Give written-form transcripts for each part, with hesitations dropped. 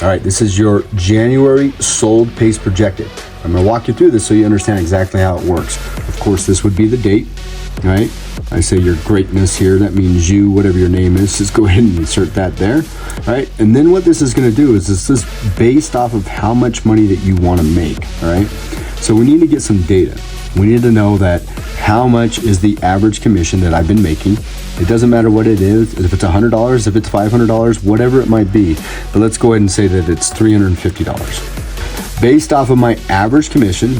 All right, this is your January sold pace projected. I'm going to walk you through this so you understand exactly how it works. Of course, this would be the date, right? I say your greatness here. That means you, whatever your name is. Just go ahead and insert that there, right? And then what this is going to do is this is based off of how much money that you want to make, all right? So we need to get some data. We need to know that how much is the average commission that I've been making. It doesn't matter what it is, if it's $100, if it's $500, whatever it might be. But let's go ahead and say that it's $350. Based off of my average commission,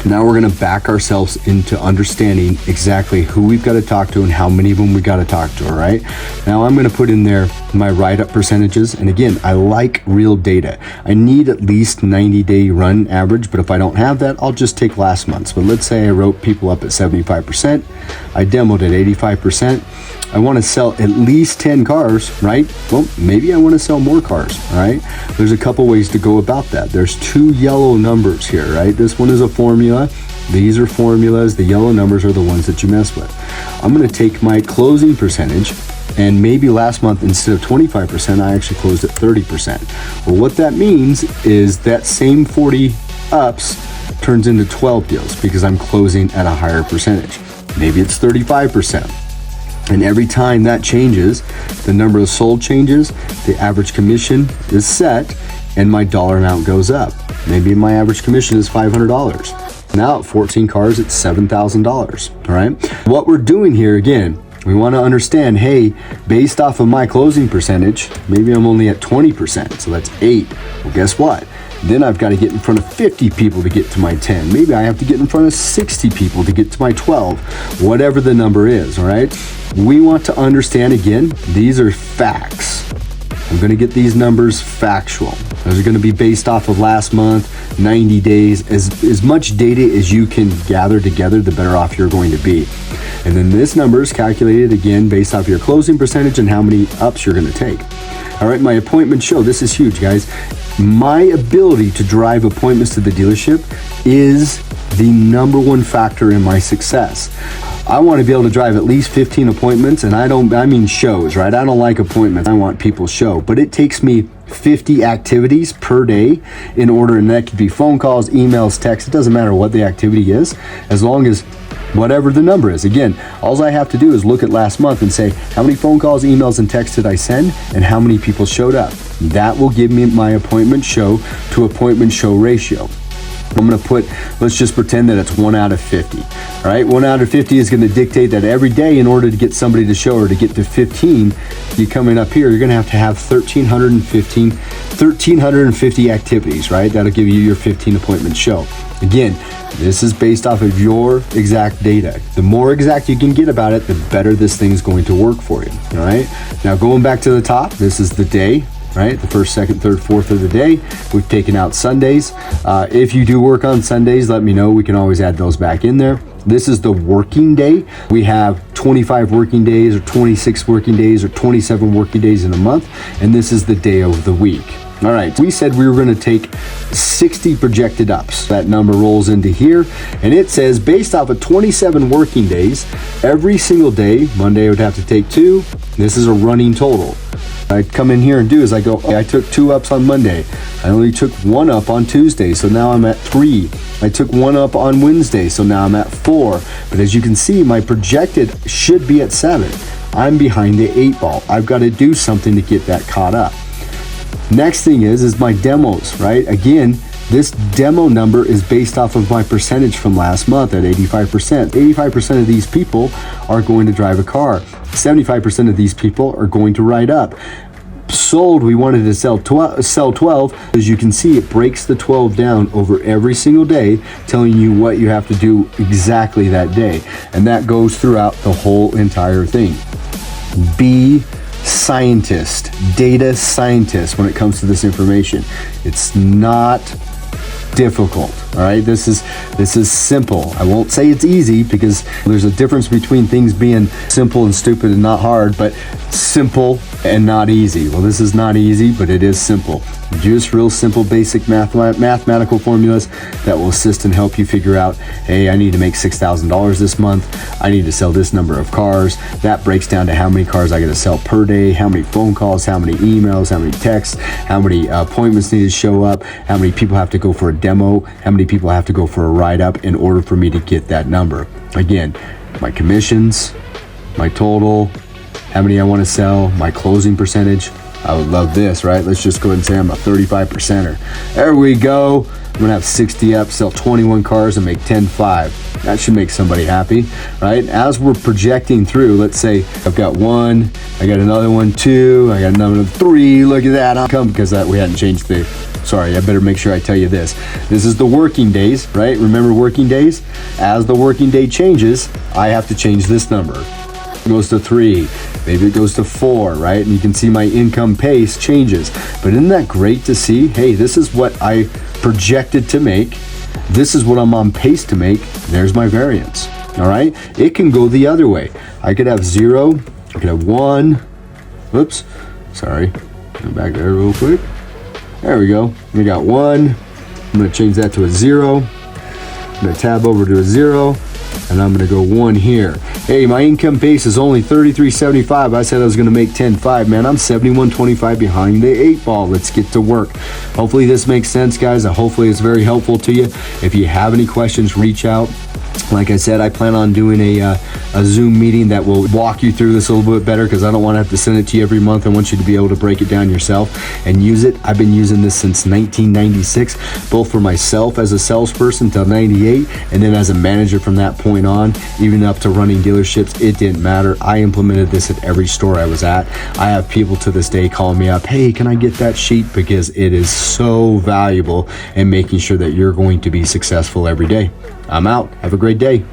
now we're gonna back ourselves into understanding exactly who we've got to talk to and how many of them we got to talk to, all right? Now I'm gonna put in there my write-up percentages. And again, I like real data. I need at least 90-day run average, but if I don't have that, I'll just take last month's. But let's say I wrote people up at 75%. I demoed at 85%. I want to sell at least 10 cars, right? Well, maybe I want to sell more cars, all right? There's a couple ways to go about that. There's two yellow numbers here, right? This one is a formula. These are formulas. The yellow numbers are the ones that you mess with. I'm going to take my closing percentage, and maybe last month, instead of 25%, I actually closed at 30%. Well, what that means is that same 40 ups turns into 12 deals because I'm closing at a higher percentage. Maybe it's 35%. And every time that changes, the number of sold changes, the average commission is set, and my dollar amount goes up. Maybe my average commission is $500. Now at 14 cars, it's $7,000, all right? What we're doing here, again, we want to understand, hey, based off of my closing percentage, maybe I'm only at 20%, so that's 8. Well, guess what? Then I've got to get in front of 50 people to get to my 10. Maybe I have to get in front of 60 people to get to my 12, whatever the number is, all right? We want to understand, again, these are facts. I'm going to get these numbers factual. Those are going to be based off of last month, 90 days. As much data as you can gather together, the better off you're going to be. And then this number is calculated, again, based off your closing percentage and how many ups you're going to take. All right, my appointment show. This is huge, guys. My ability to drive appointments to the dealership is the number one factor in my success. I want to be able to drive at least 15 appointments, and I mean shows, right? I don't like appointments. I want people show, but it takes me 50 activities per day in order, and that could be phone calls, emails, texts. It doesn't matter what the activity is, as long as whatever the number is. Again, all I have to do is look at last month and say, how many phone calls, emails, and texts did I send, and how many people showed up? That will give me my appointment show to appointment show ratio. I'm going to put, let's just pretend that it's 1 out of 50. All right, 1 out of 50 is going to dictate that every day, in order to get somebody to show or to get to 15, you coming up here, you're going to have 1,350 activities, right? That'll give you your 15 appointment show. Again, this is based off of your exact data. The more exact you can get about it, the better this thing's going to work for you, all right? Now, going back to the top, this is the day, right? The first, second, third, fourth of the day. We've taken out Sundays. If you do work on Sundays, let me know. We can always add those back in there. This is the working day. We have 25 working days or 26 working days or 27 working days in a month. And this is the day of the week. All right, we said we were going to take 60 projected ups. That number rolls into here, and it says based off of 27 working days, every single day, Monday I would have to take 2. This is a running total. I come in here and do is I go, I took 2 ups on Monday. I only took 1 up on Tuesday, so now I'm at 3. I took 1 up on Wednesday, so now I'm at 4. But as you can see, my projected should be at 7. I'm behind the 8 ball. I've got to do something to get that caught up. Next thing is my demos, right? Again, this demo number is based off of my percentage from last month at 85%. 85% of these people are going to drive a car. 75% of these people are going to ride up. Sold, we wanted to sell 12. As you can see, it breaks the 12 down over every single day, telling you what you have to do exactly that day. And that goes throughout the whole entire thing. Be scientist, data scientist when it comes to this information. It's not difficult. All right, this is simple. I won't say it's easy, because there's a difference between things being simple and stupid and not hard, but simple and not easy. Well, this is not easy, but it is simple. Just real simple, basic mathematical formulas that will assist and help you figure out, hey, I need to make $6,000 this month. I need to sell this number of cars. That breaks down to how many cars I got to sell per day, how many phone calls, how many emails, how many texts, how many appointments need to show up, how many people have to go for a demo, how many people have to go for a write-up in order for me to get that number. Again, my commissions, my total, how many I want to sell, my closing percentage. I would love this, right? Let's just go ahead and say I'm a 35%er. There we go. I'm gonna have 60 up, sell 21 cars and make 10.5. That should make somebody happy, right? As we're projecting through, let's say I've got 1, I got another one, 2, I got another 3. Look at that. I'll come because we hadn't changed the, sorry, I better make sure I tell you this. This is the working days, right? Remember working days? As the working day changes, I have to change this number. It goes to 3, maybe it goes to 4, right? And you can see my income pace changes. But isn't that great to see? Hey, this is what I projected to make. This is what I'm on pace to make. There's my variance, all right? It can go the other way. I could have 0, I could have 1. Whoops, sorry. Go back there real quick. There we go. We got 1. I'm gonna change that to a 0. I'm gonna tab over to a 0. And I'm gonna go 1 here. Hey, my income pace is only 33.75. I said I was gonna make 10.5. Man, I'm 71.25 behind the 8 ball. Let's get to work. Hopefully this makes sense, guys. Hopefully it's very helpful to you. If you have any questions, reach out. Like I said, I plan on doing a Zoom meeting that will walk you through this a little bit better, because I don't want to have to send it to you every month. I want you to be able to break it down yourself and use it. I've been using this since 1996, both for myself as a salesperson till 98, and then as a manager from that point on, even up to running dealerships. It didn't matter. I implemented this at every store I was at. I have people to this day calling me up, hey, can I get that sheet? Because it is so valuable in making sure that you're going to be successful every day. I'm out. Have a great day.